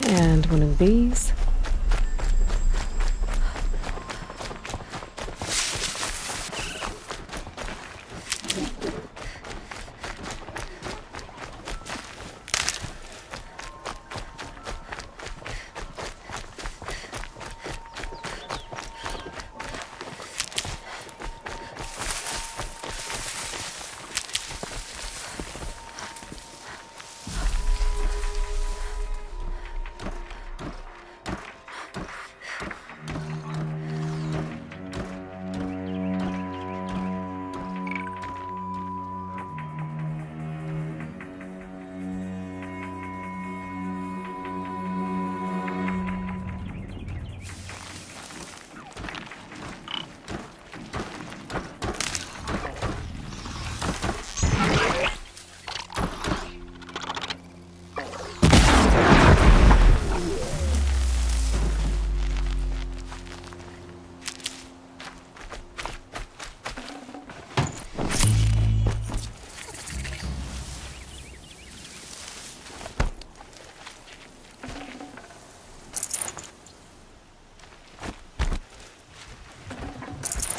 And one of these.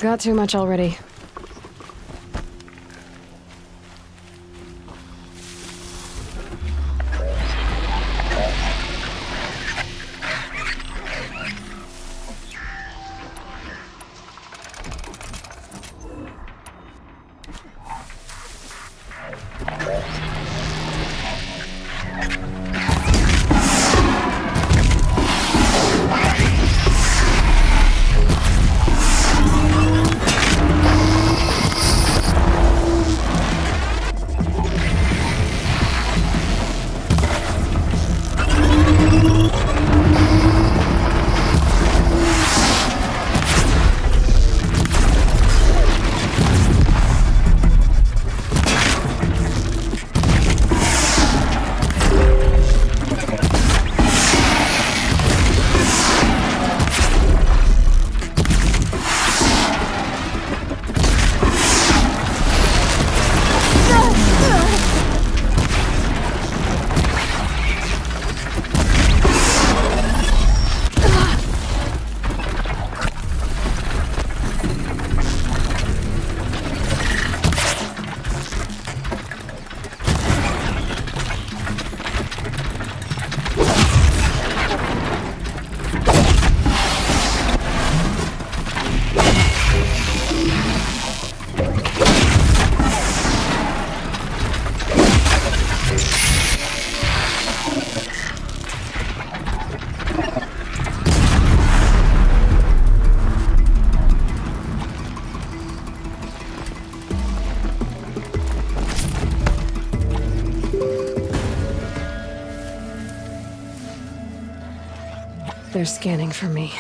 Got too much already. They're scanning for me.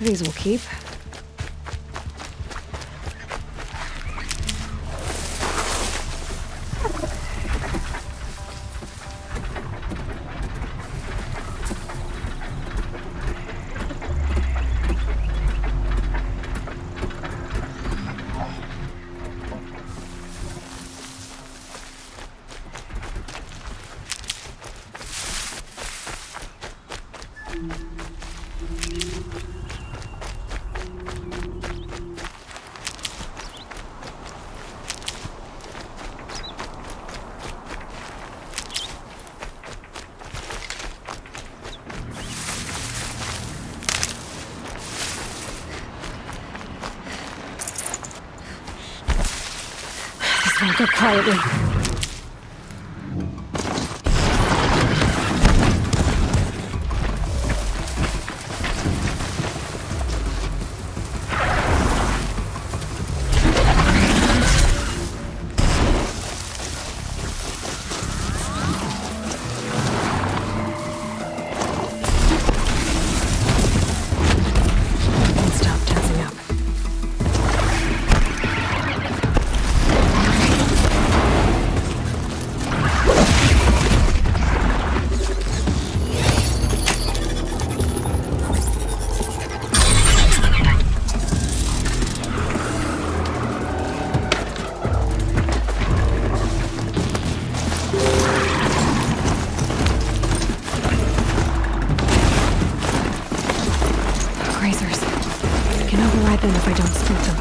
These will keep. I'll go quietly. Stop tensing up. Grazers. I can override them if I don't spook them.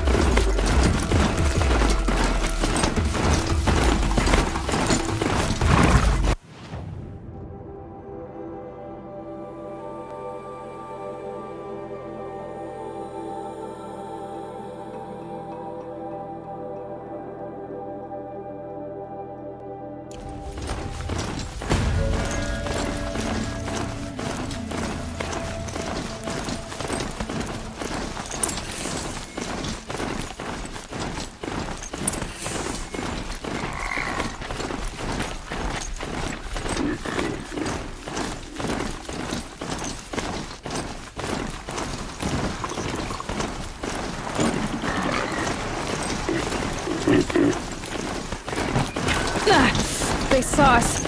They saw us.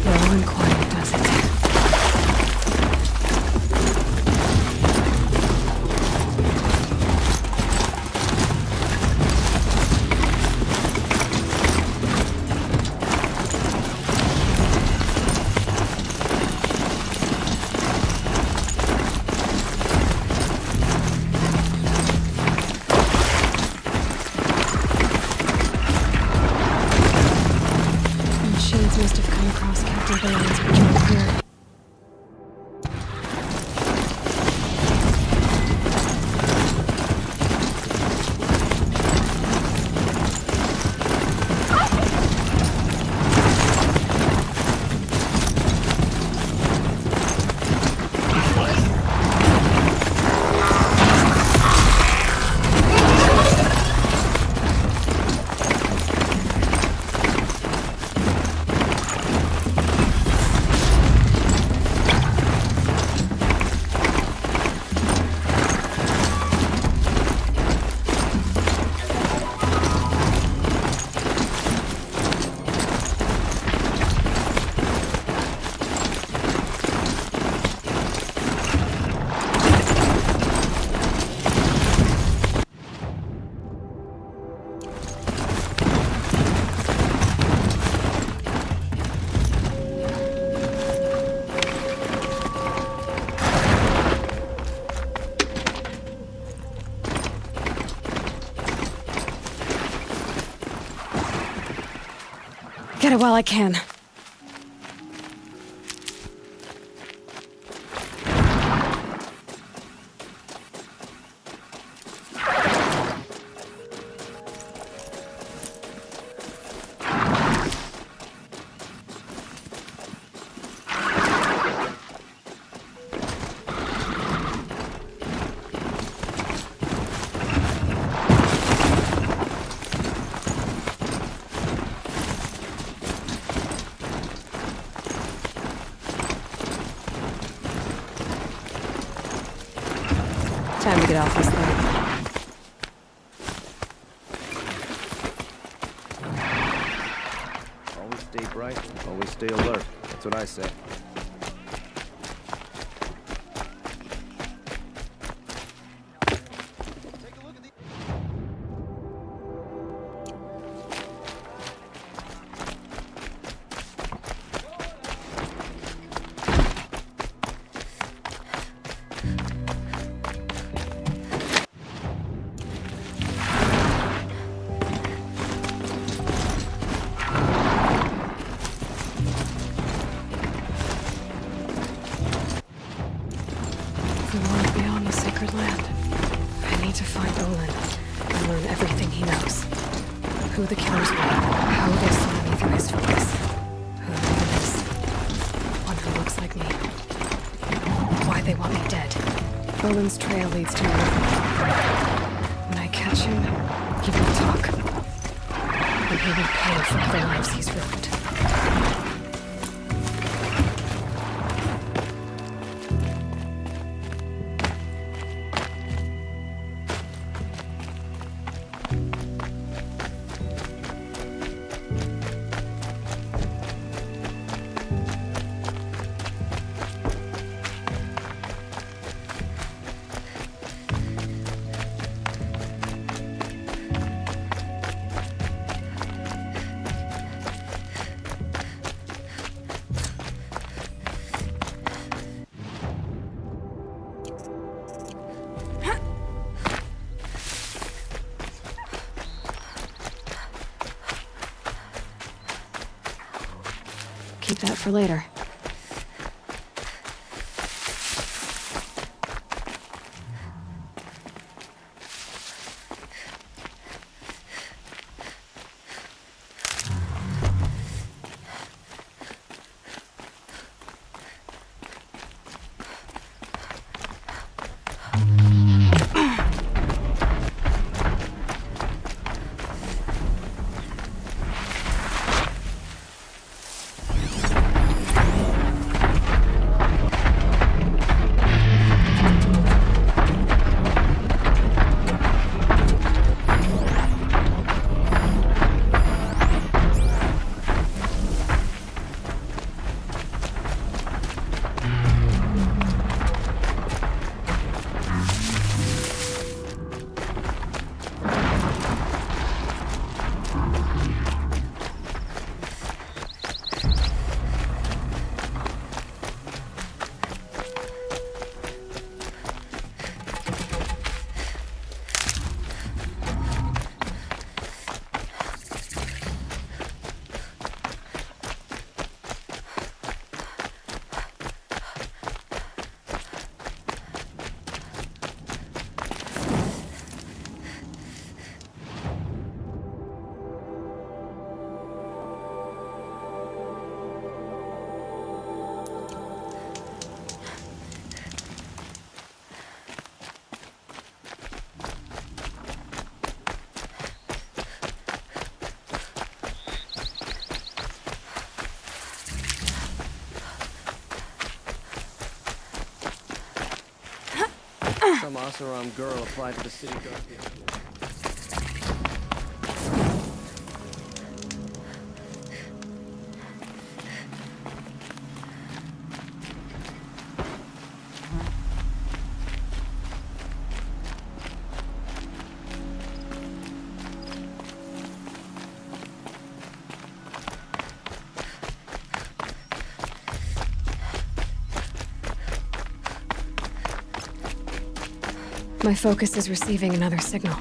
Low and quiet does it. Machines must have come across Captain Bailey's patrol here. Get it while I can. Time to get off this thing. Always stay bright, always stay alert. That's what I say. If we want to be on the sacred land, I need to find Olin and learn everything he knows. Who the killers were, how they saw me through his focus, who Olin is, one who looks like me, why they want me dead. Olin's trail leads to Olin. When I catch him, he will talk, and he will pay for all the lives he's ruined. Keep that for later. Some Oseram girl applied to the city guard. My focus is receiving another signal.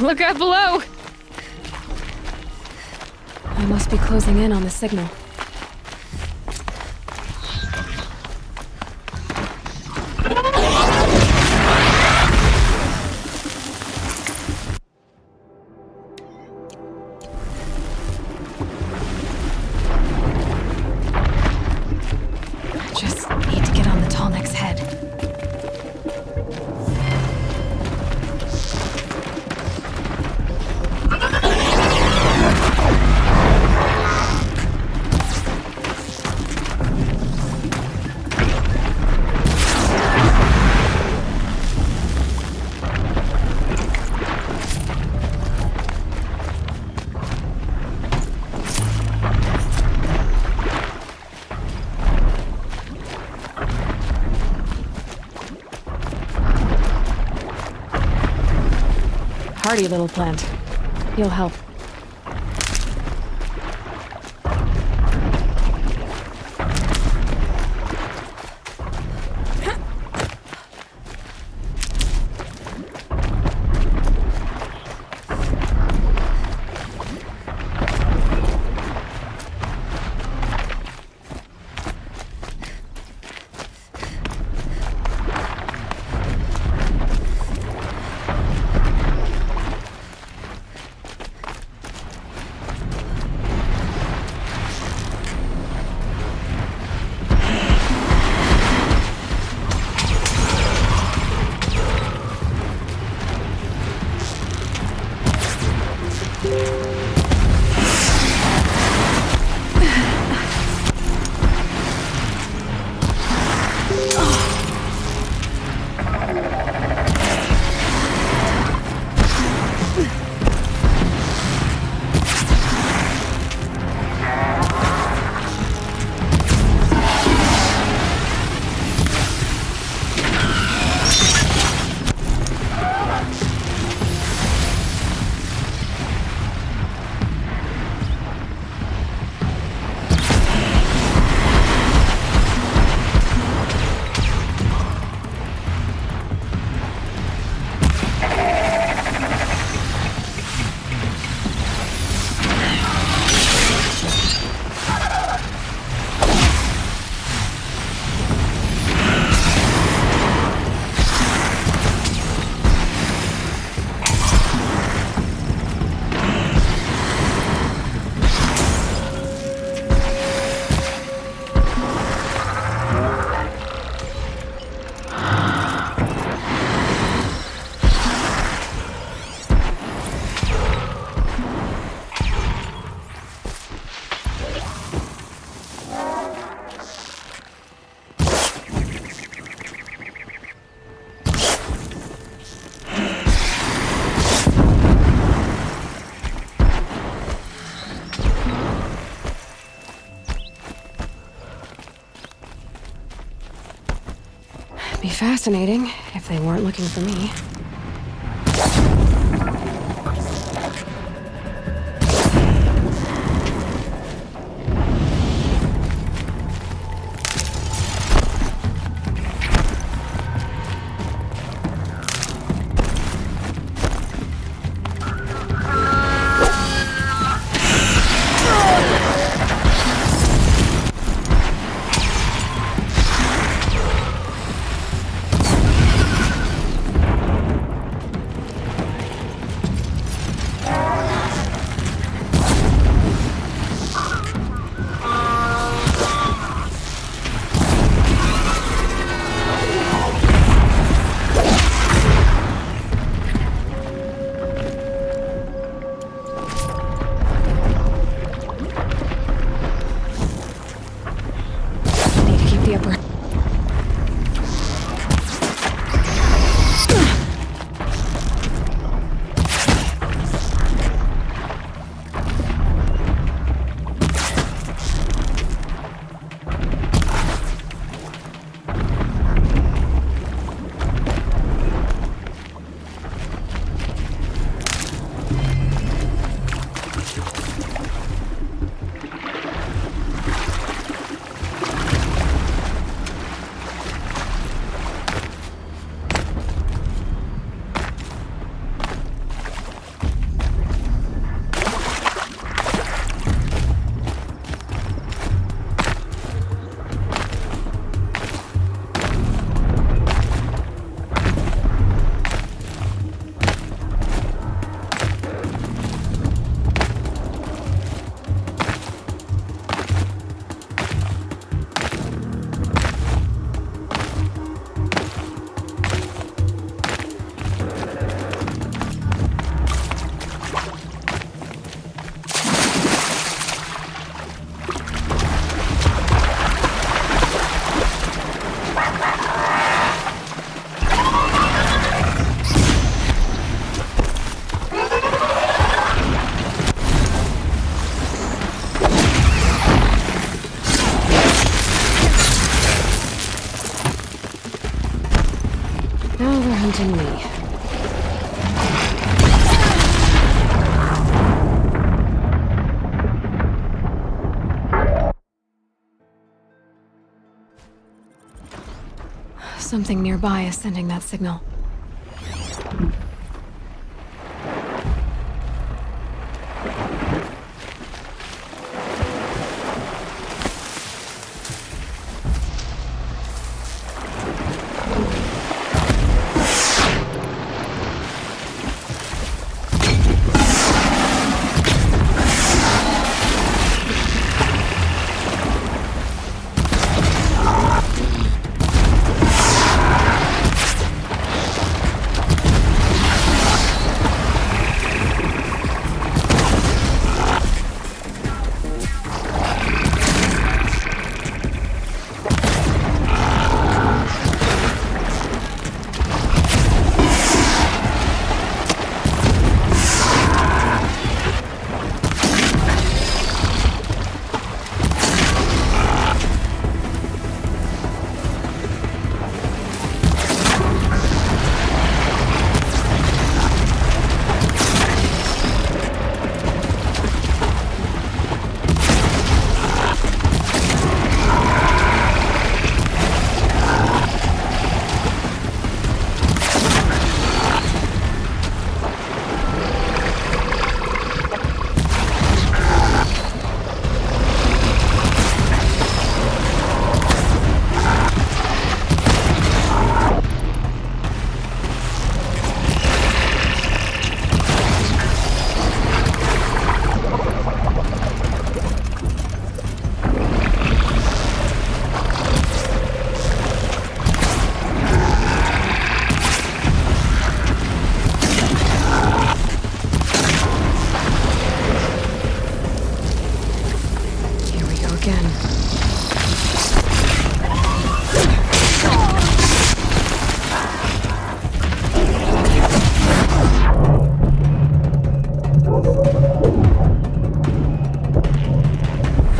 Look out below! I must be closing in on the signal. hardy little plant. He'll help. Be fascinating if they weren't looking for me. Now they're hunting me. Something nearby is sending that signal.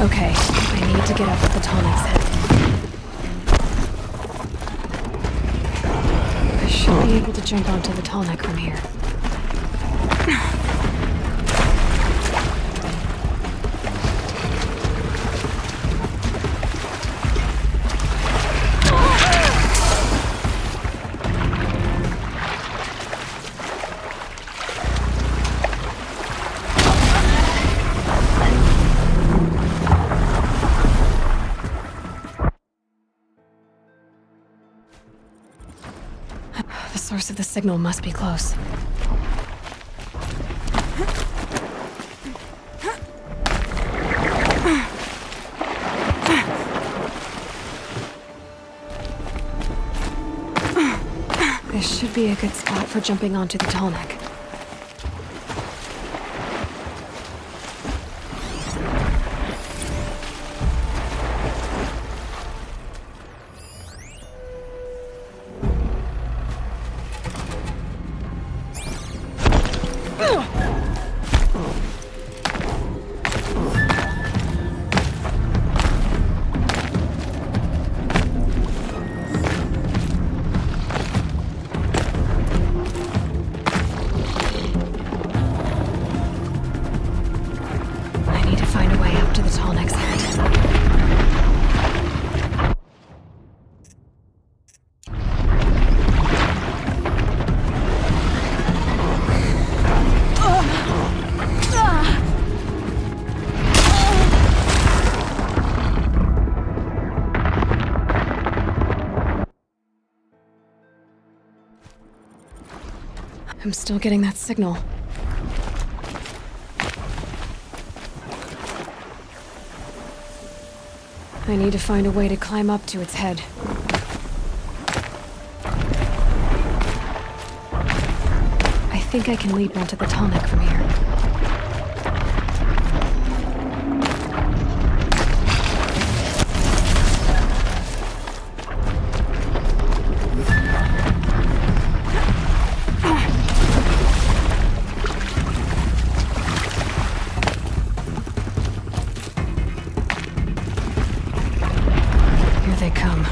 Okay, I need to get up at the Tonics head. I should be able to jump onto the Tonic from here. The source of the signal must be close. This should be a good spot for jumping onto the Tonic. I need to find a way up to the Tonic's head. I'm still getting that signal. I need to find a way to climb up to its head. I think I can leap onto the Tonic from here. Here they come.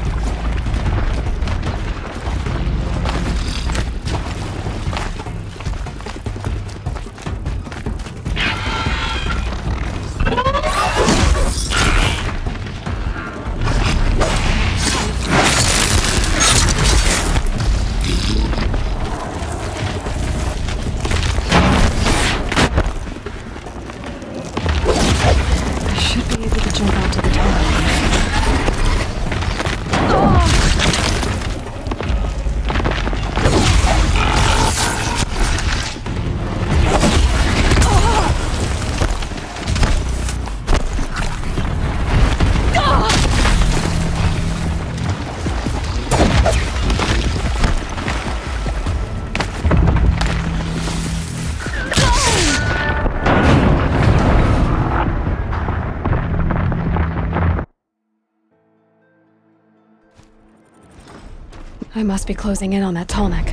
I must be closing in on that Tallneck.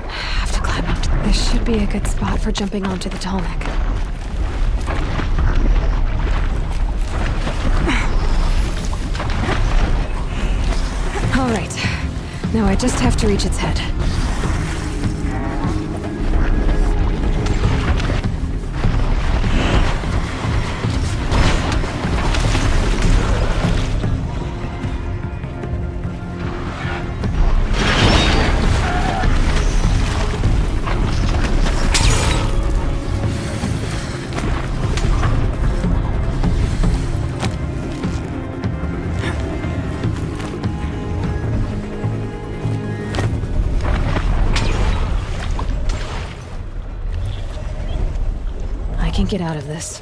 Have to climb up. This should be a good spot for jumping onto the Tallneck. All right. Now I just have to reach its head. I can get out of this.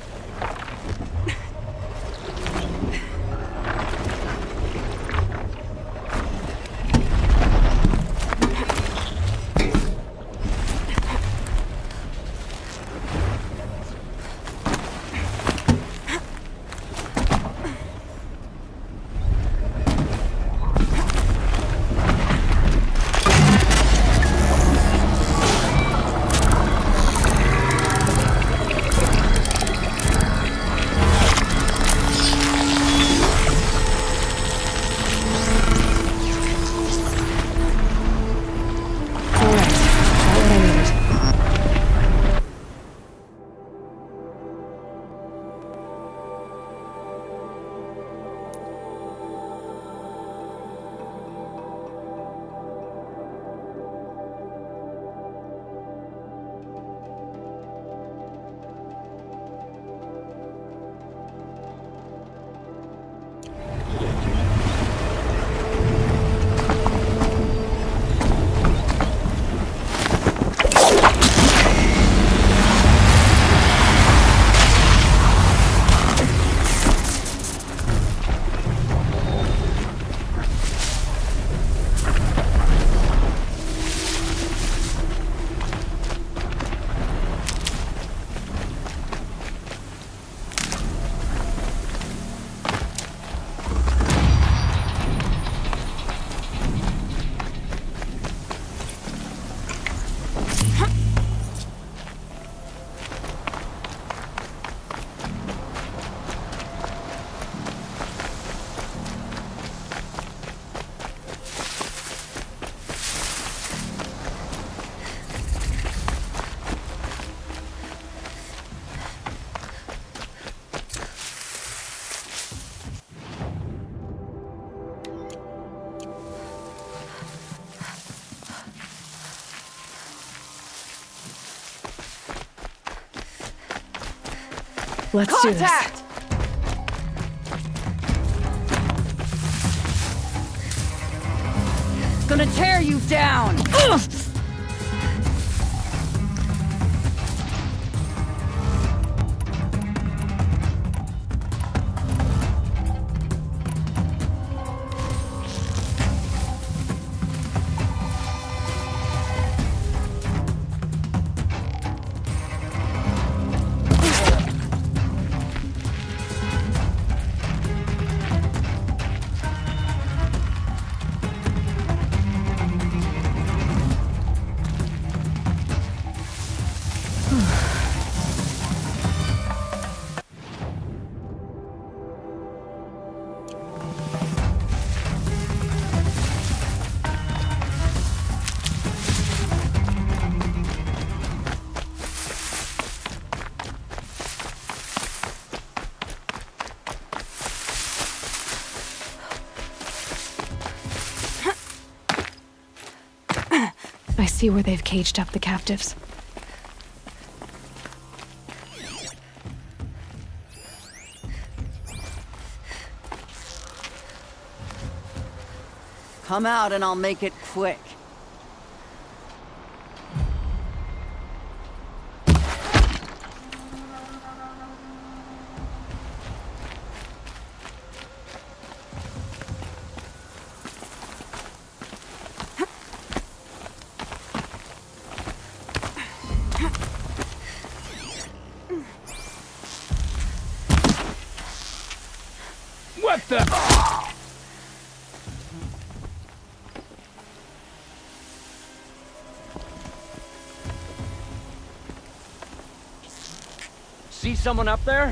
Let's do this. Gonna tear you down! Ugh! I see where they've caged up the captives. Come out and I'll make it quick. the... See someone up there?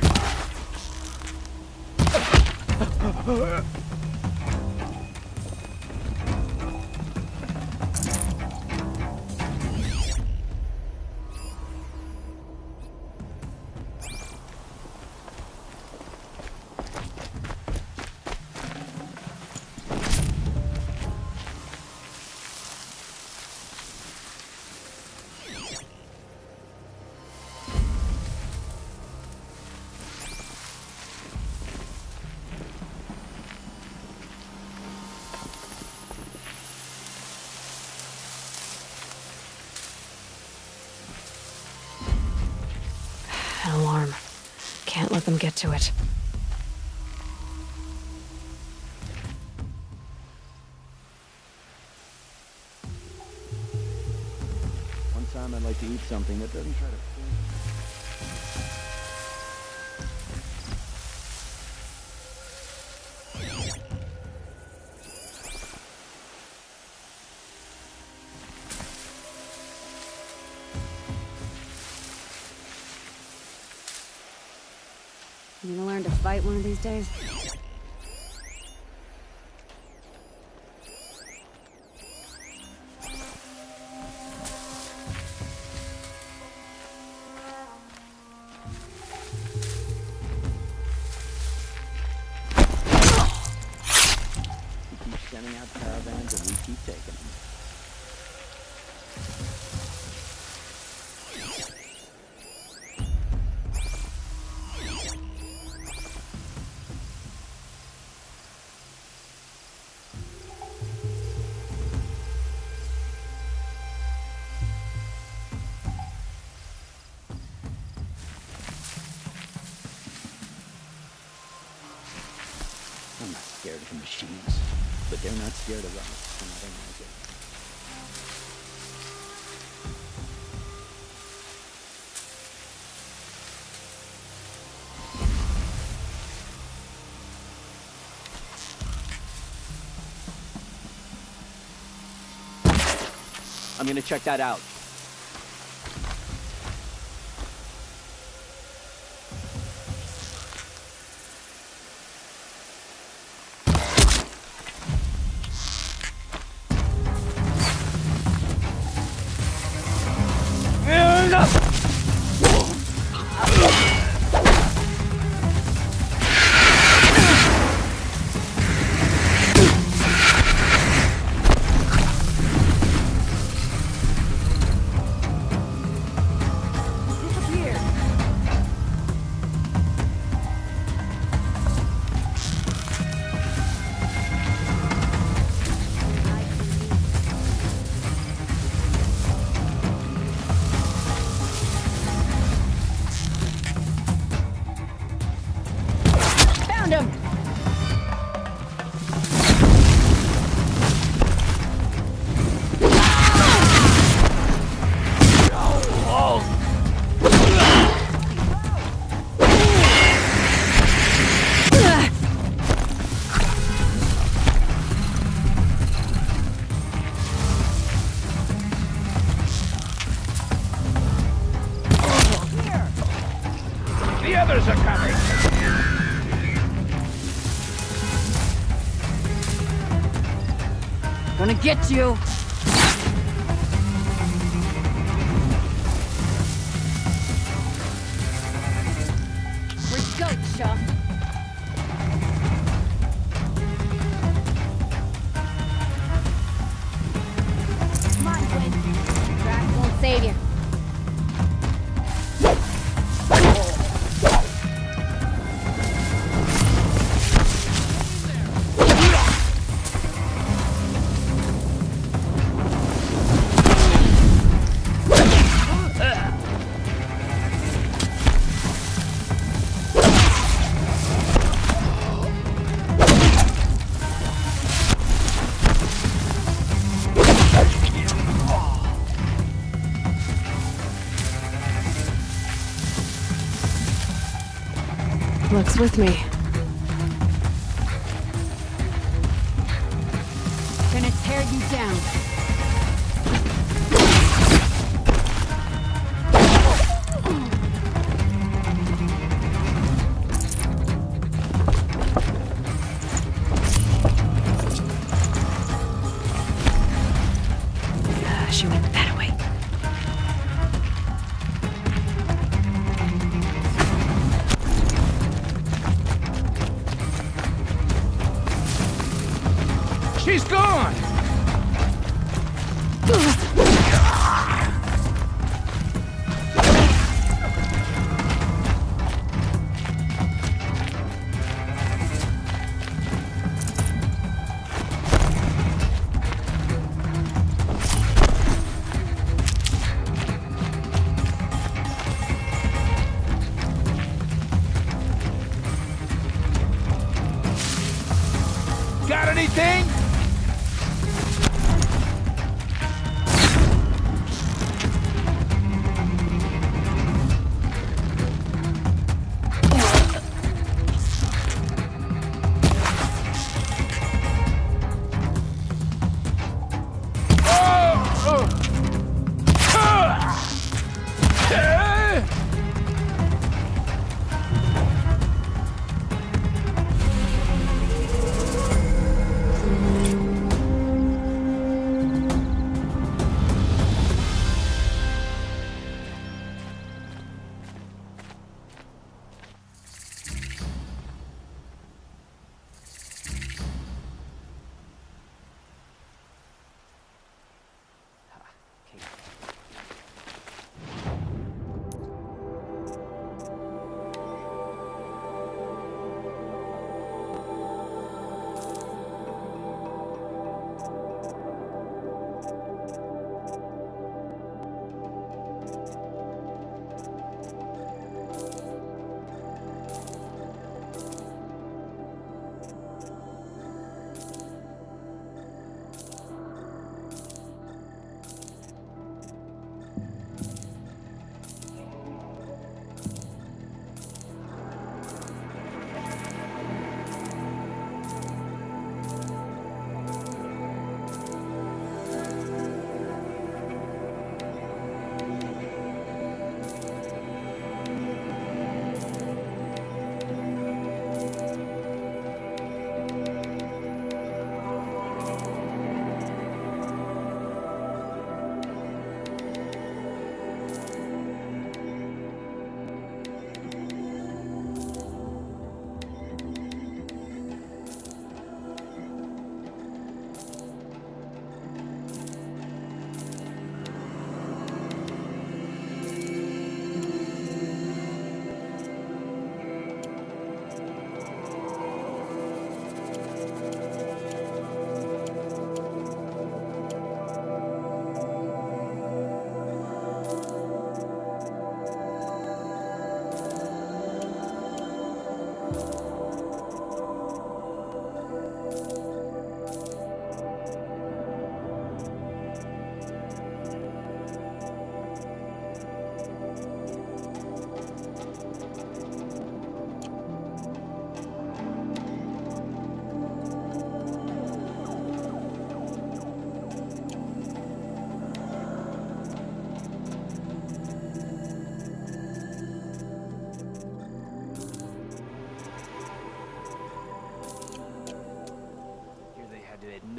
An alarm. Can't let them get to it. One time I'd like to eat something that doesn't try to fool me. You gonna learn to fight one of these days? We keep sending out caravans and we keep taking them. I'm not scared of the machines, but they're not scared of us, and I don't like it. I'm gonna check that out. Found him! The others are coming! Gonna get you! Where'd you go, Shaw? Come on, Gwen. Track won't save you. Luck's with me. shooing that way. She's gone! Got anything?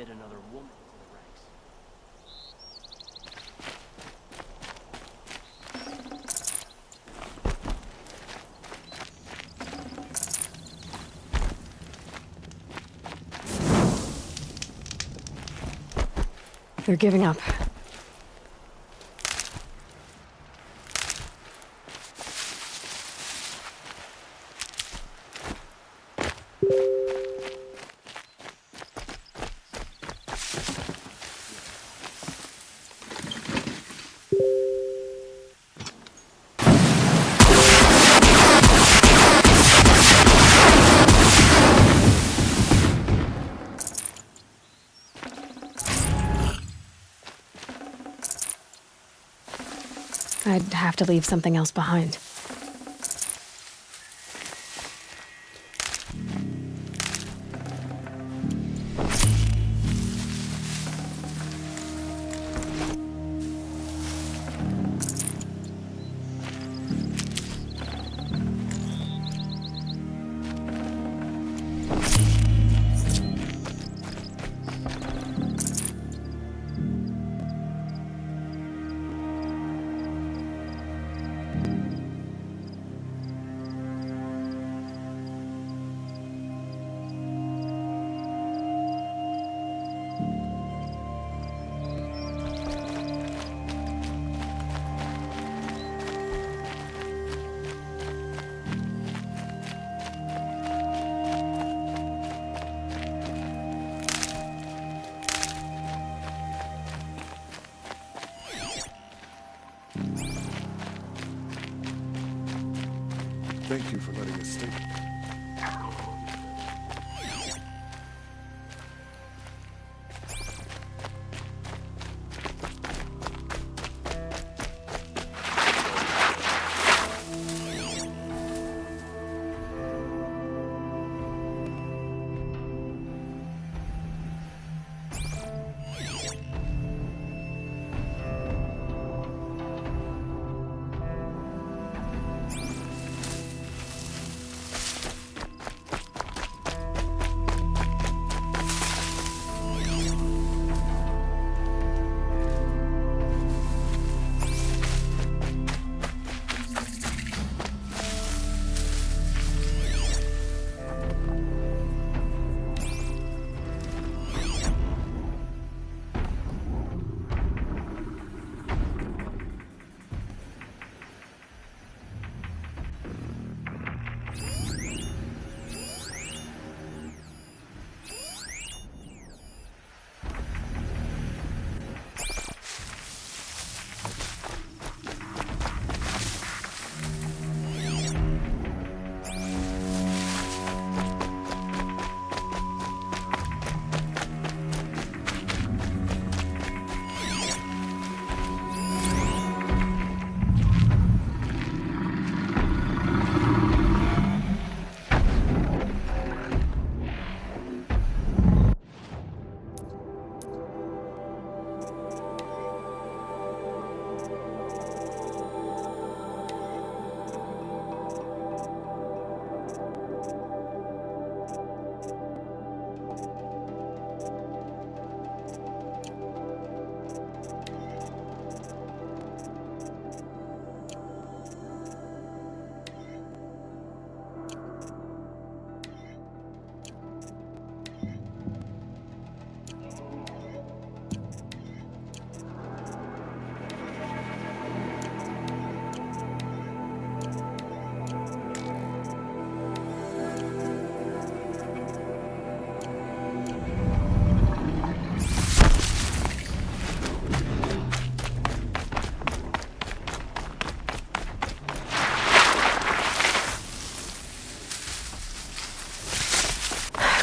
admit another woman to the ranks. They're giving up. I'd have to leave something else behind. Thank you for letting us stay.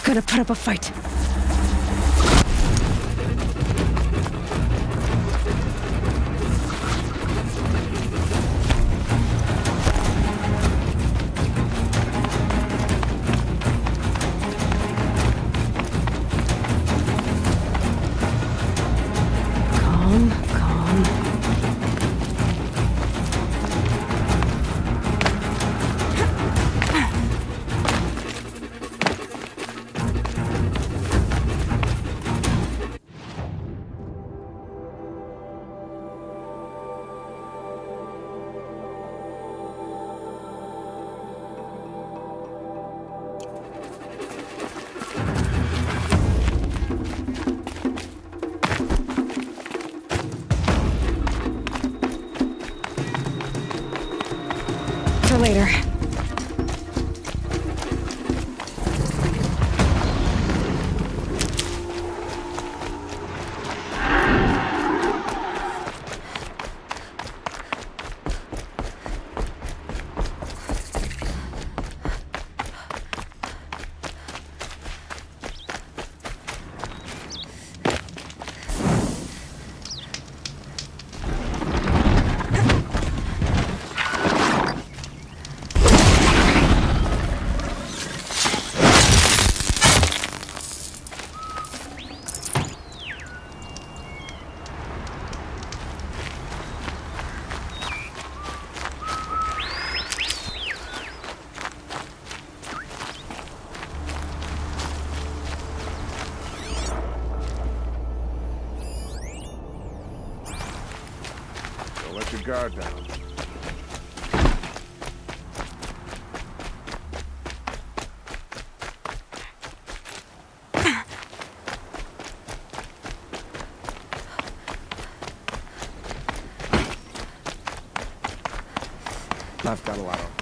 Gonna put up a fight. Calm, calm. For later. Don't let your guard down. I've got a lot of.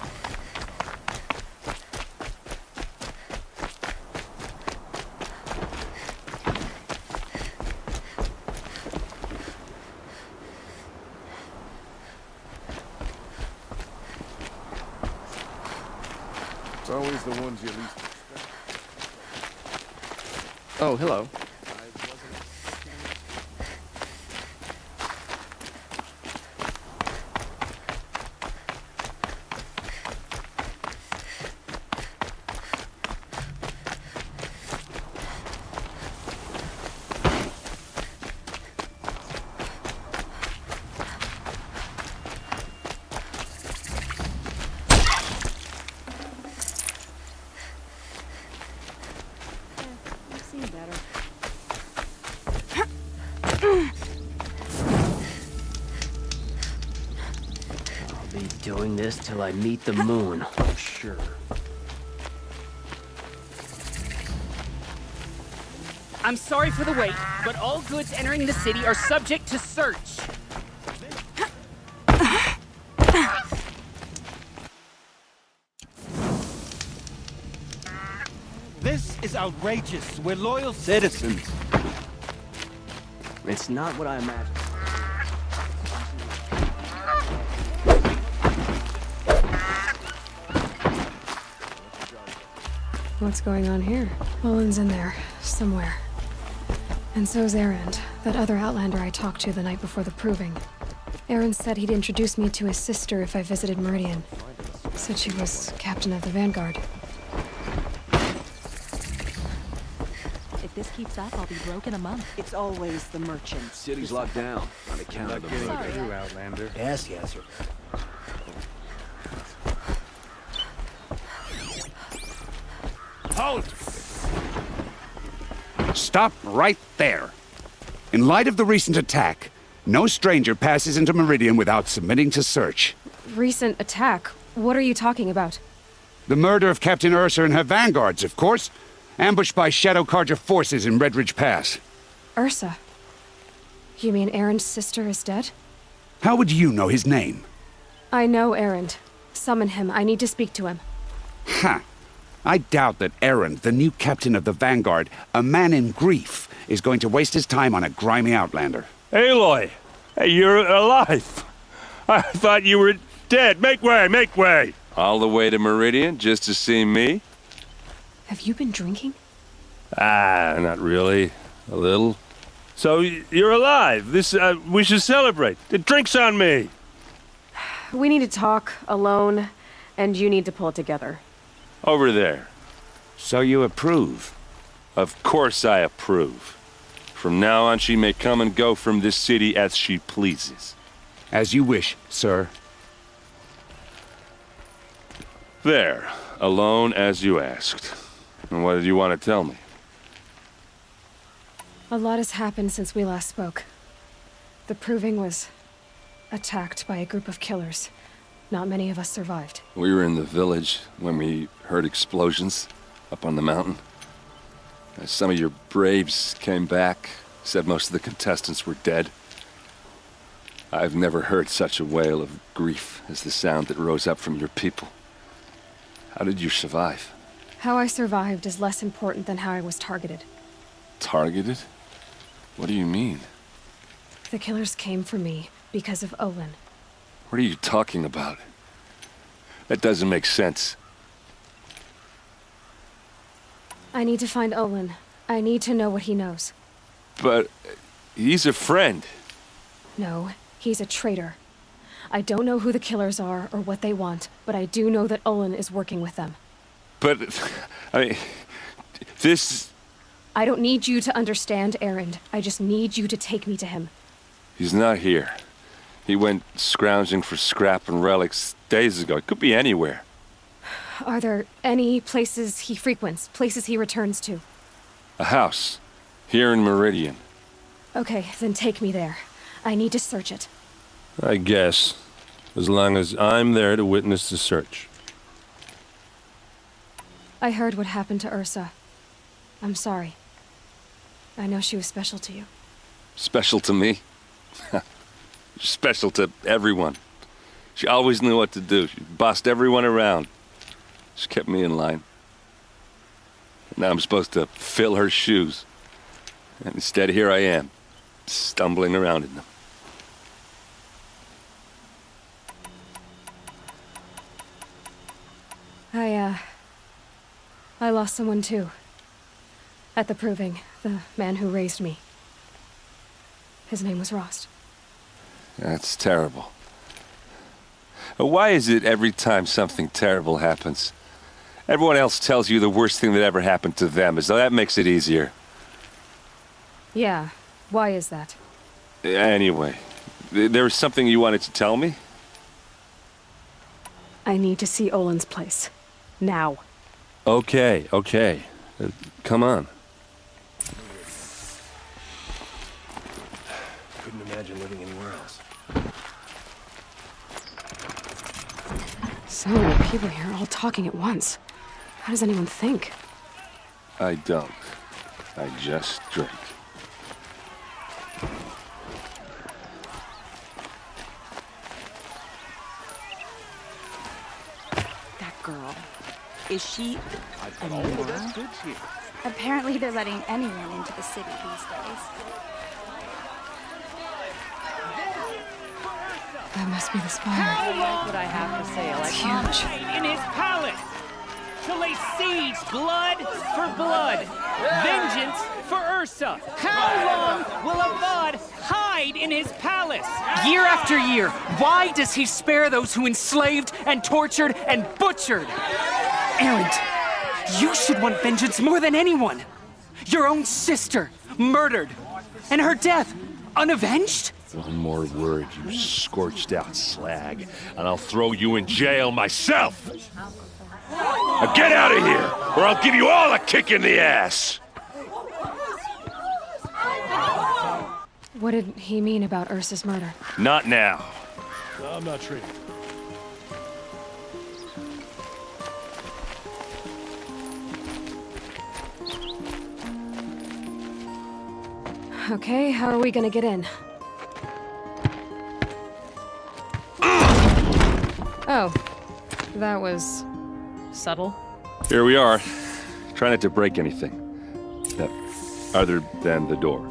Always the ones you least expect. Oh, hello. You've seen better. I'll be doing this till I meet the moon, I'm sure. I'm sorry for the wait, but all goods entering the city are subject to search. This is outrageous. We're loyal citizens. It's not what I imagined. What's going on here? Olin's in there, somewhere. And so's Erend, that other Outlander I talked to the night before the proving. Erend said he'd introduce me to his sister if I visited Meridian. Said she was captain of the Vanguard. If this keeps up, I'll be broke in a month. It's always the merchants. City's locked down on account of the murder. Sorry. Outlander. Yes, yes, sir. Halt! Stop right there. In light of the recent attack, no stranger passes into Meridian without submitting to search. Recent attack? What are you talking about? The murder of Captain Ursa and her vanguards, of course. Ambushed by Shadow Carja forces in Redridge Pass. Ursa? You mean Erend's sister is dead? How would you know his name? I know Erend. Summon him. I need to speak to him. Ha! I doubt that Erend, the new captain of the Vanguard, a man in grief, is going to waste his time on a grimy outlander. Aloy! Hey, you're alive! I thought you were dead. Make way, make way! All the way to Meridian just to see me? Have you been drinking? Ah, not really. A little. So, you're alive. We should celebrate. The drink's on me! We need to talk, alone, and you need to pull it together. Over there. So you approve? Of course I approve. From now on, she may come and go from this city as she pleases. As you wish, sir. There. Alone as you asked. And what did you want to tell me? A lot has happened since we last spoke. The Proving was attacked by a group of killers. Not many of us survived. We were in the village when we heard explosions up on the mountain. Some of your braves came back, said most of the contestants were dead. I've never heard such a wail of grief as the sound that rose up from your people. How did you survive? How I survived is less important than how I was targeted. Targeted? What do you mean? The killers came for me because of Olin. What are you talking about? That doesn't make sense. I need to find Olin. I need to know what he knows. But he's a friend. No, he's a traitor. I don't know who the killers are or what they want, but I do know that Olin is working with them. But, I mean, this... I don't need you to understand, Erend. I just need you to take me to him. He's not here. He went scrounging for scrap and relics days ago. It could be anywhere. Are there any places he frequents, places he returns to? A house. Here in Meridian. Okay, then take me there. I need to search it. I guess. As long as I'm there to witness the search. I heard what happened to Ursa. I'm sorry. I know she was special to you. Special to me? Special to everyone. She always knew what to do. She bossed everyone around. She kept me in line. Now I'm supposed to fill her shoes. And instead, here I am, stumbling around in them. I lost someone too. At the Proving, the man who raised me. His name was Rost. That's terrible. Why is it every time something terrible happens, everyone else tells you the worst thing that ever happened to them, as though that makes it easier? Yeah, why is that? Anyway, there was something you wanted to tell me? I need to see Olin's place. Now. Okay. Come on. Couldn't imagine living anywhere else. So many people here, all talking at once. How does anyone think? I don't. I just drink. That girl. Is she a Oh, Nora? that's good shit. Apparently they're letting anyone into the city these days. That must be the spire. How long That's what I have to say. It's huge. in his palace to lay siege, blood for blood, vengeance for Ursa? How long will Avad hide in his palace? Year after year, why does he spare those who enslaved and tortured and butchered? Erend, you should want vengeance more than anyone. Your own sister, murdered, and her death, unavenged? One more word, you scorched out slag, and I'll throw you in jail myself! Now get out of here, or I'll give you all a kick in the ass! What did he mean about Ursa's murder? Not now. No, I'm not treating. Okay, how are we gonna get in? Oh, that was subtle. Here we are. Try not to break anything. Other than the door.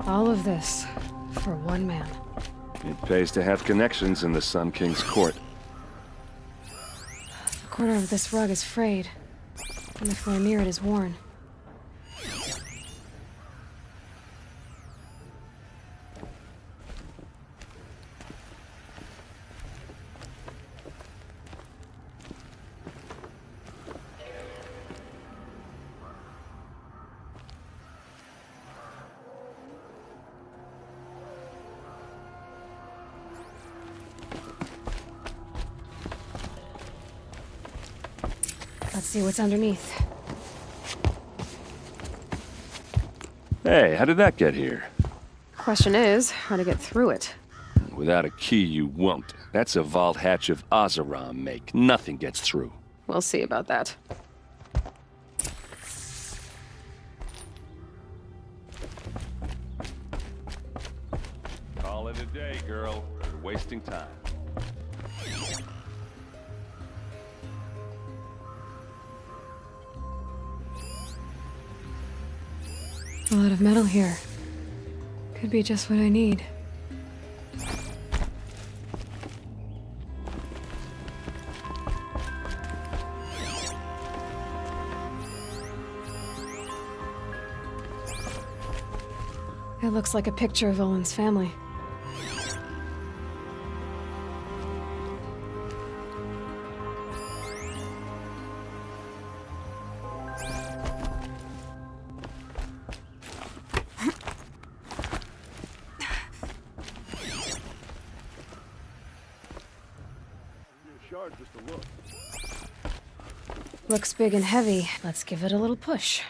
All of this for one man. It pays to have connections in the Sun King's court. A corner of this rug is frayed, and the floor near it is worn. Let's see what's underneath. Hey, how did that get here? Question is, how to get through it. Without a key, you won't. That's a vault hatch of Oseram make. Nothing gets through. We'll see about that. Call it a day, girl. You're wasting time. A lot of metal here. Could be just what I need. It looks like a picture of Olin's family. Looks big and heavy. Let's give it a little push.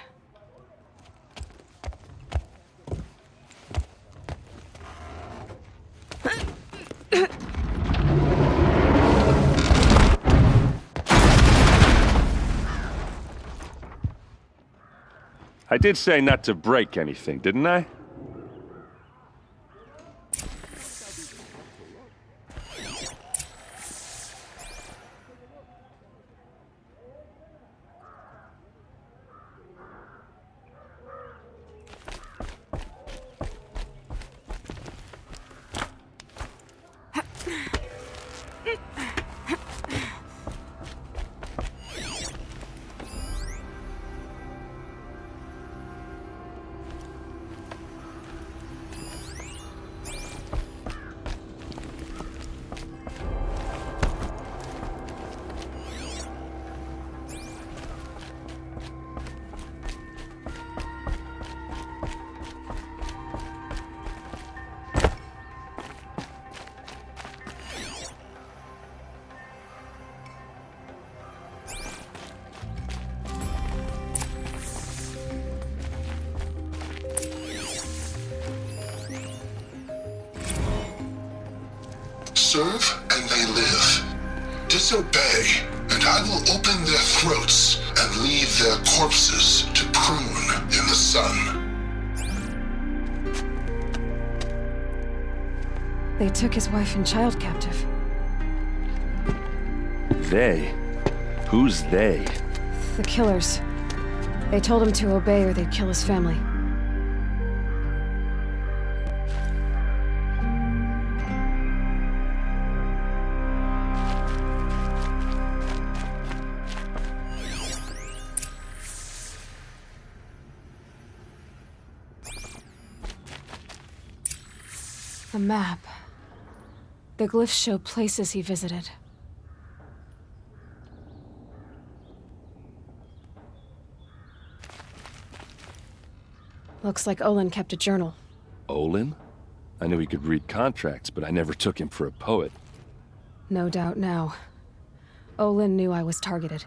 I did say not to break anything, didn't I? serve and they live. Disobey, and I will open their throats and leave their corpses to prune in the sun. They took his wife and child captive. They? Who's they? The killers. They told him to obey or they'd kill his family. A map. The glyphs show places he visited. Looks like Olin kept a journal. Olin? I knew he could read contracts, but I never took him for a poet. No doubt now. Olin knew I was targeted.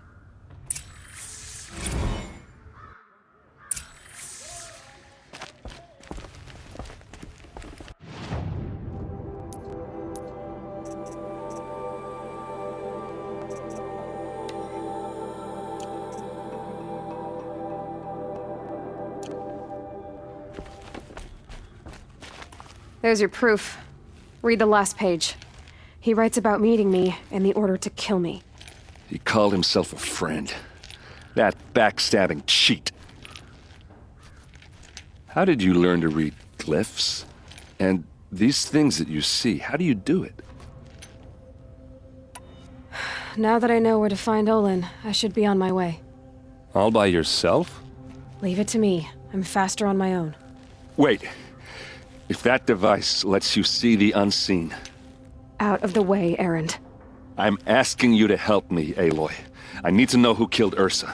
There's your proof. Read the last page. He writes about meeting me and the order to kill me. He called himself a friend. That backstabbing cheat. How did you learn to read glyphs? And these things that you see, how do you do it? Now that I know where to find Olin, I should be on my way. All by yourself? Leave it to me. I'm faster on my own. Wait. If that device lets you see the unseen... Out of the way, Erend. I'm asking you to help me, Aloy. I need to know who killed Ursa.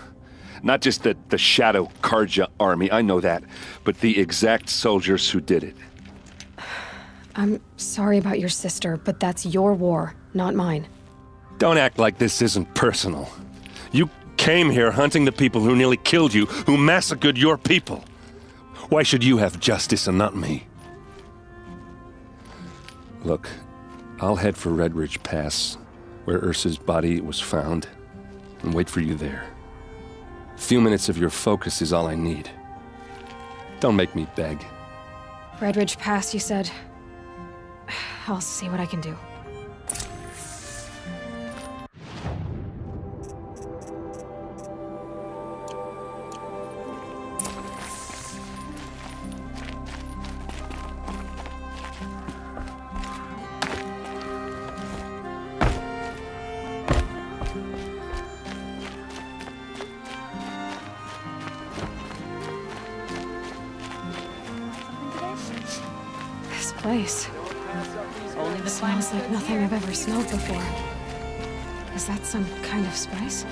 Not just the Shadow Karja army, I know that, but the exact soldiers who did it. I'm sorry about your sister, but that's your war, not mine. Don't act like this isn't personal. You came here hunting the people who nearly killed you, who massacred your people. Why should you have justice and not me? Look, I'll head for Red Ridge Pass, where Ursa's body was found, and wait for you there. A few minutes of your focus is all I need. Don't make me beg. Red Ridge Pass, you said? I'll see what I can do. Place. It smells like nothing I've ever smelled before. Is that some kind of spice?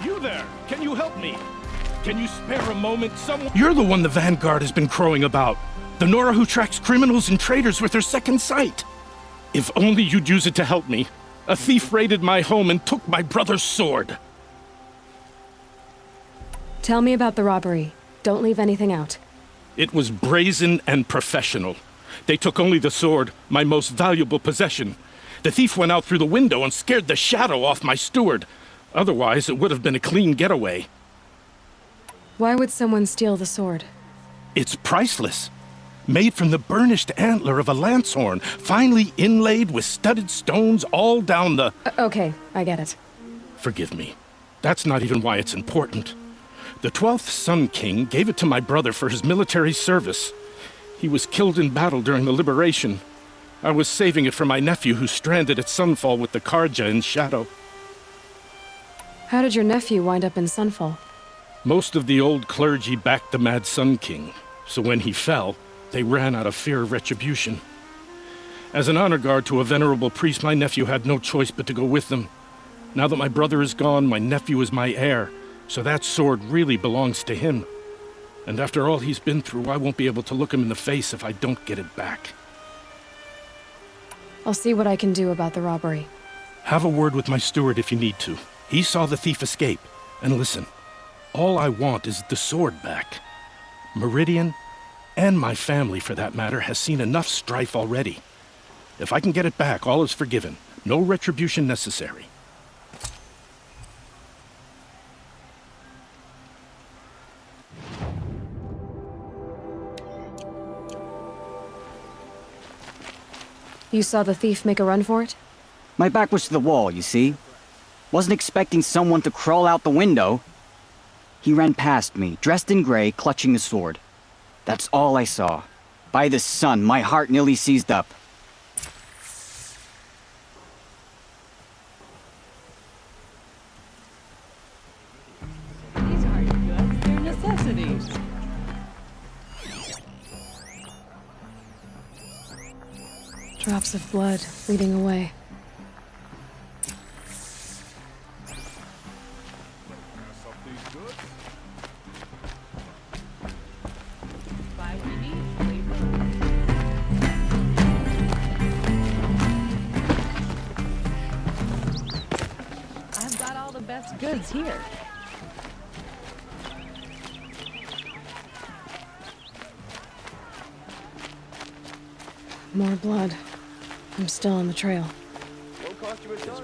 You there! Can you help me? Can you spare a moment? Someone... You're the one the Vanguard has been crowing about. The Nora who tracks criminals and traitors with her second sight. If only you'd use it to help me. A thief raided my home and took my brother's sword. Tell me about the robbery. Don't leave anything out. It was brazen and professional. They took only the sword, my most valuable possession. The thief went out through the window and scared the shadow off my steward. Otherwise, it would have been a clean getaway. Why would someone steal the sword? It's priceless. Made from the burnished antler of a lancehorn, finely inlaid with studded stones all down the... Okay, I get it. Forgive me. That's not even why it's important. The 12th Sun King gave it to my brother for his military service. He was killed in battle during the Liberation. I was saving it for my nephew who's stranded at Sunfall with the Karja in Shadow. How did your nephew wind up in Sunfall? Most of the old clergy backed the Mad Sun King, so when he fell, they ran out of fear of retribution. As an honor guard to a venerable priest, my nephew had no choice but to go with them. Now that my brother is gone, my nephew is my heir, so that sword really belongs to him. And after all he's been through, I won't be able to look him in the face if I don't get it back. I'll see what I can do about the robbery. Have a word with my steward if you need to. He saw the thief escape. And listen, all I want is the sword back. Meridian, and my family for that matter, has seen enough strife already. If I can get it back, all is forgiven. No retribution necessary. You saw the thief make a run for it? My back was to the wall, you see. Wasn't expecting someone to crawl out the window. He ran past me, dressed in gray, clutching a sword. That's all I saw. By the sun, my heart nearly seized up. These aren't goods, they're necessities. Drops of blood leading away. Buy what you need, leave I've got all the best goods here. More blood. I'm still on the trail. Won't cost you a ton.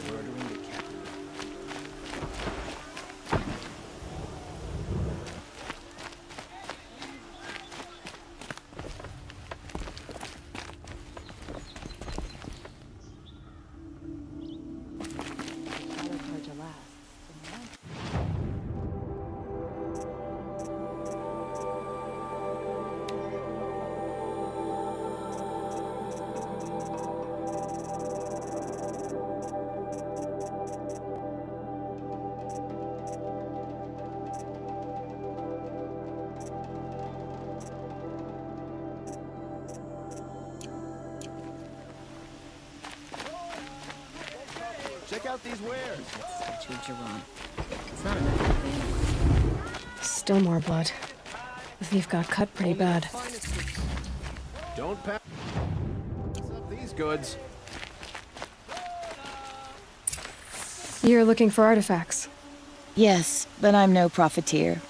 Check out these wares. It's not enough. Still more blood. The thief got cut pretty bad. Don't pass up these goods. You're looking for artifacts? Yes, but I'm no profiteer.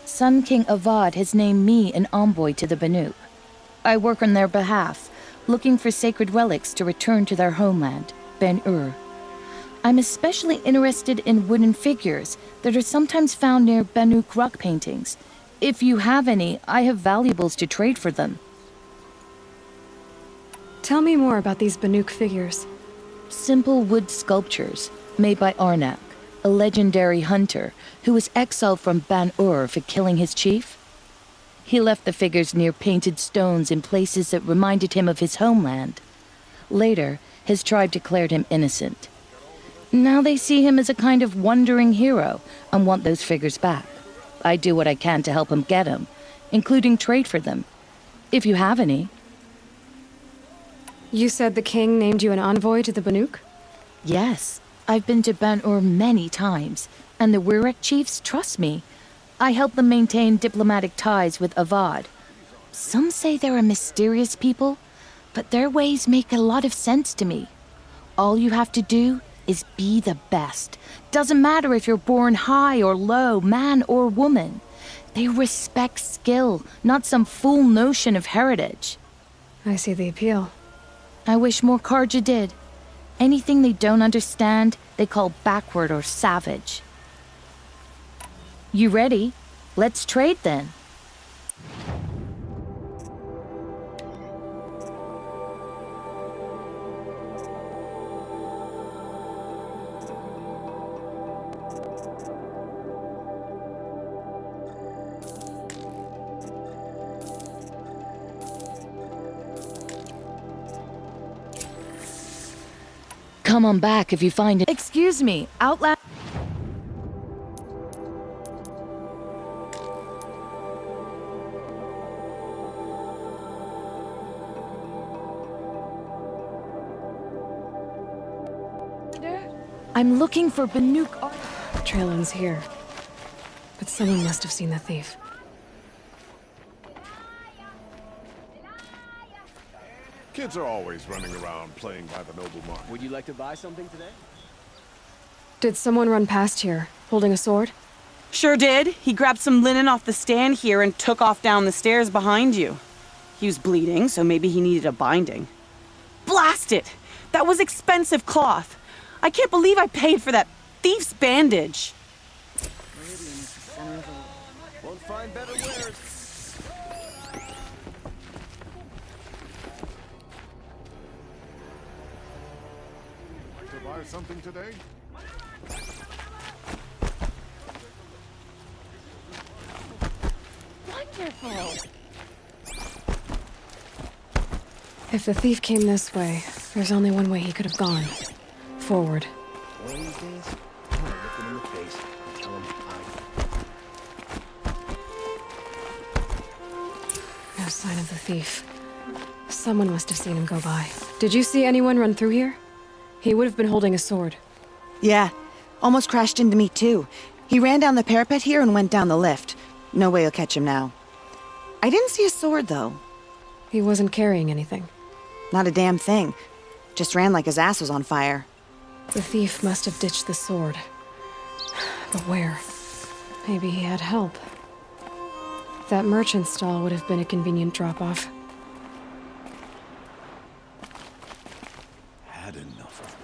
Sun King Avad has named me an envoy to the Banuk. I work on their behalf, looking for sacred relics to return to their homeland, Ben-Ur. I'm especially interested in wooden figures that are sometimes found near Banuk rock paintings. If you have any, I have valuables to trade for them. Tell me more about these Banuk figures. Simple wood sculptures made by Arnak, a legendary hunter who was exiled from Ban-Ur for killing his chief. He left the figures near painted stones in places that reminded him of his homeland. Later, his tribe declared him innocent. Now they see him as a kind of wandering hero and want those figures back. I do what I can to help him get them, including trade for them, if you have any. You said the king named you an envoy to the Banuk? Yes, I've been to Ban-Ur many times, and the Wirek chiefs trust me. I help them maintain diplomatic ties with Avad. Some say they're a mysterious people, but their ways make a lot of sense to me. All you have to do is be the best. Doesn't matter if you're born high or low, man or woman. They respect skill, not some fool notion of heritage. I see the appeal. I wish more Karja did. Anything they don't understand, they call backward or savage. You ready? Let's trade then. Come on back if you find it. Excuse me, Outlander. I'm looking for Banuk. The trail ends here. But someone must have seen the thief. Kids are always running around playing by the noble mark. Would you like to buy something today? Did someone run past here, holding a sword? Sure did. He grabbed some linen off the stand here and took off down the stairs behind you. He was bleeding, so maybe he needed a binding. Blast it! That was expensive cloth. I can't believe I paid for that thief's bandage. Won't find better wares. Like to buy something today? Wonderful. If the thief came this way, there's only one way he could have gone. Forward. One of these days, I'm gonna look him in the face and tell him No sign of the thief. Someone must have seen him go by. Did you see anyone run through here? He would have been holding a sword. Yeah, almost crashed into me too. He ran down the parapet here and went down the lift. No way you'll catch him now. I didn't see a sword though. He wasn't carrying anything. Not a damn thing. Just ran like his ass was on fire. The thief must have ditched the sword. But where? Maybe he had help. That merchant stall would have been a convenient drop-off. had enough of it.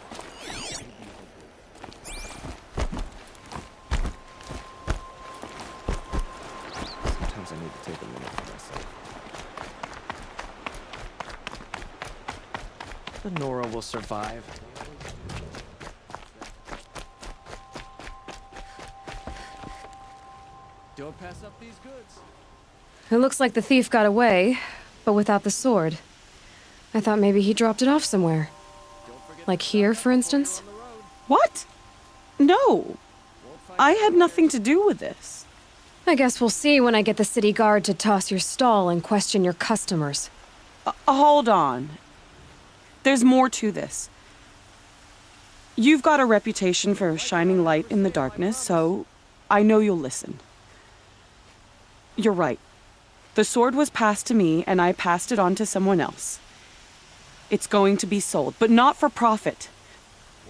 Sometimes I need to take a minute for myself. The Nora will survive. Don't pass up these goods. It looks like the thief got away, but without the sword. I thought maybe he dropped it off somewhere. Like here, for instance? What? No. I had nothing to do with this. I guess we'll see when I get the city guard to toss your stall and question your customers. Hold on. There's more to this. You've got a reputation for shining light in the darkness, so I know you'll listen. You're right. The sword was passed to me, and I passed it on to someone else. It's going to be sold, but not for profit.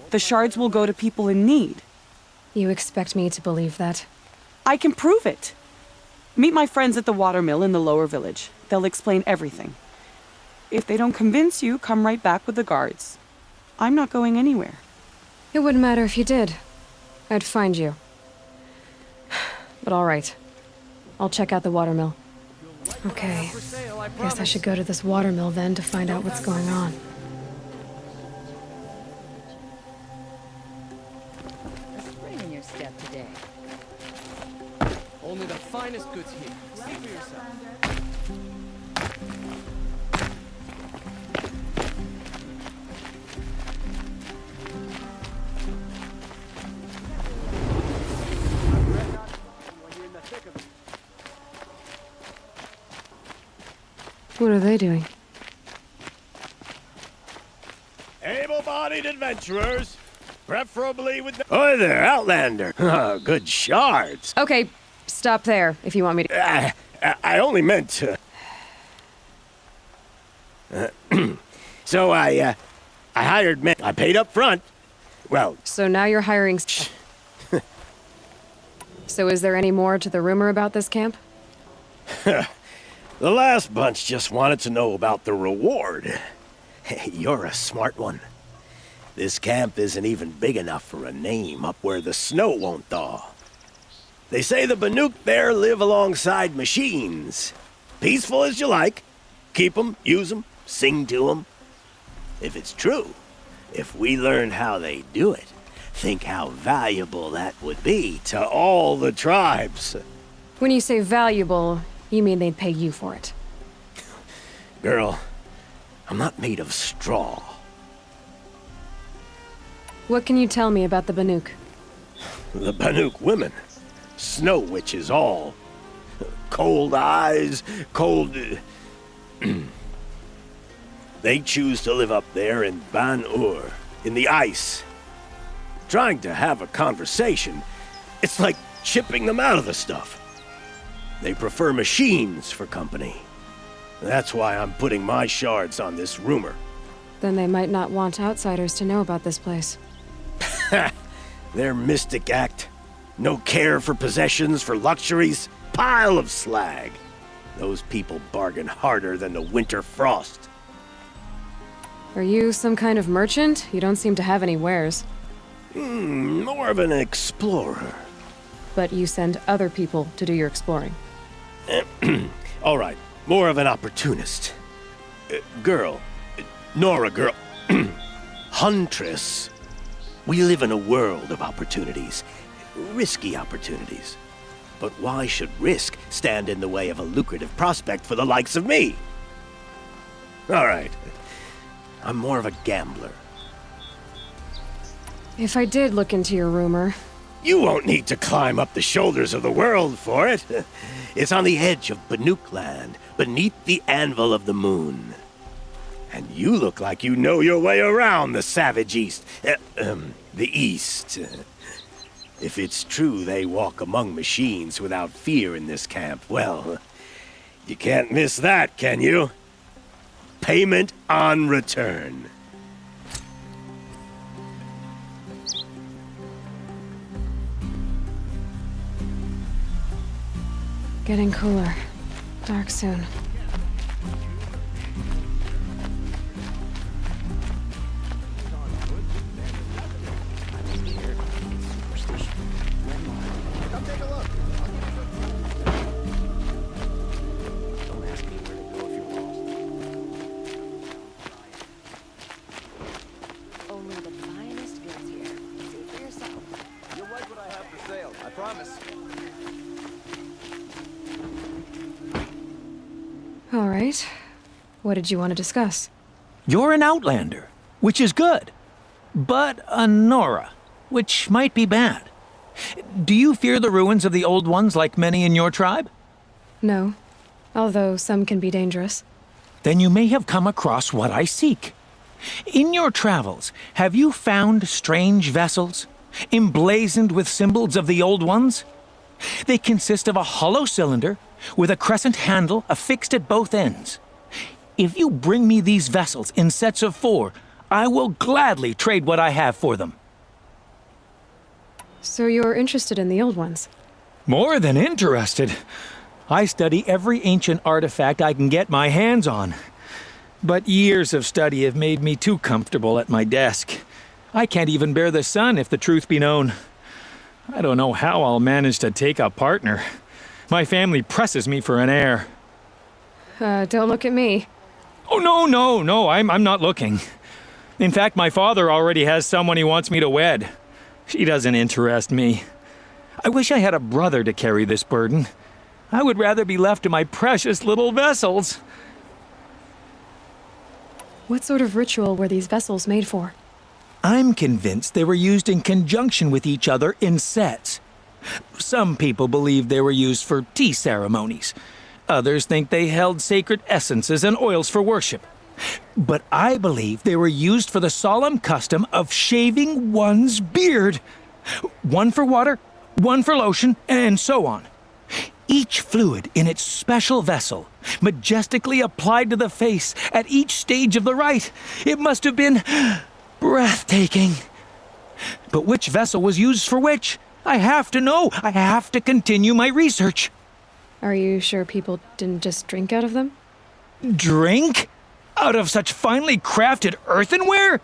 The shards will go to people in need. You expect me to believe that? I can prove it. Meet my friends at the watermill in the lower village. They'll explain everything. If they don't convince you, come right back with the guards. I'm not going anywhere. It wouldn't matter if you did. I'd find you. But all right. I'll check out the watermill. Okay. Guess I should go to this watermill then to find out what's going on. A spring in your step today. Only the finest goods here. See for yourself. What are they doing? Able-bodied adventurers, preferably with the... Hi there, Outlander. Good shards. Okay, stop there if you want me to... I only meant to... So I hired men. I paid up front. Well... So now you're hiring... So is there any more to the rumor about this camp? The last bunch just wanted to know about the reward. You're a smart one. This camp isn't even big enough for a name up where the snow won't thaw. They say the Banuk there live alongside machines. Peaceful as you like. Keep 'em, use 'em, sing to 'em. If it's true, if we learn how they do it, think how valuable that would be to all the tribes. When you say valuable, you mean they'd pay you for it? Girl, I'm not made of straw. What can you tell me about the Banuk? The Banuk women. Snow witches all. Cold eyes, cold... They choose to live up there in Ban-Ur, in the ice. Trying to have a conversation, it's like chipping them out of the stuff. They prefer machines for company. That's why I'm putting my shards on this rumor. Then they might not want outsiders to know about this place. Their mystic act. No care for possessions, for luxuries. Pile of slag. Those people bargain harder than the winter frost. Are you some kind of merchant? You don't seem to have any wares. More of an explorer. But you send other people to do your exploring. All right, more of an opportunist. Girl. Nora girl. Huntress. We live in a world of opportunities. Risky opportunities. But why should risk stand in the way of a lucrative prospect for the likes of me? All right. I'm more of a gambler. If I did look into your rumor... You won't need to climb up the shoulders of the world for it. It's on the edge of Banuk land, beneath the anvil of the moon. And you look like you know your way around the savage east. The east. If it's true they walk among machines without fear in this camp, well, you can't miss that, can you? Payment on return. Getting cooler. Dark soon. Only the finest goods here. See for yourself. You'll like what I have for sale, I promise. All right. What did you want to discuss? You're an outlander, which is good. But a Nora, which might be bad. Do you fear the ruins of the Old Ones like many in your tribe? No. Although some can be dangerous. Then you may have come across what I seek. In your travels, have you found strange vessels, emblazoned with symbols of the Old Ones? They consist of a hollow cylinder with a crescent handle affixed at both ends. If you bring me these vessels in sets of 4, I will gladly trade what I have for them. So you're interested in the old ones? More than interested. I study every ancient artifact I can get my hands on. But years of study have made me too comfortable at my desk. I can't even bear the sun, if the truth be known. I don't know how I'll manage to take a partner. My family presses me for an heir. Don't look at me. Oh, no, I'm not looking. In fact, my father already has someone he wants me to wed. She doesn't interest me. I wish I had a brother to carry this burden. I would rather be left to my precious little vessels. What sort of ritual were these vessels made for? I'm convinced they were used in conjunction with each other in sets. Some people believe they were used for tea ceremonies. Others think they held sacred essences and oils for worship. But I believe they were used for the solemn custom of shaving one's beard. One for water, one for lotion, and so on. Each fluid in its special vessel, majestically applied to the face at each stage of the rite. It must have been breathtaking. But which vessel was used for which? I have to know. I have to continue my research. Are you sure people didn't just drink out of them? Drink? Out of such finely crafted earthenware?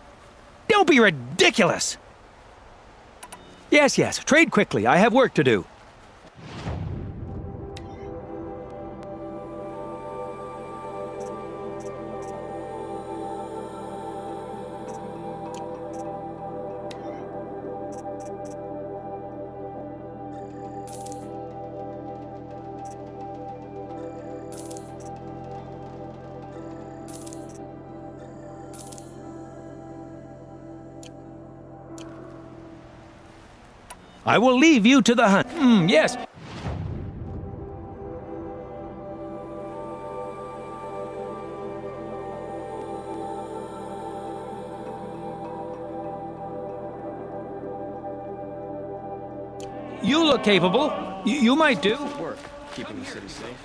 Don't be ridiculous! Yes, trade quickly. I have work to do. I will leave you to the hunt. Yes. You look capable. You might do. Work, keeping the city safe.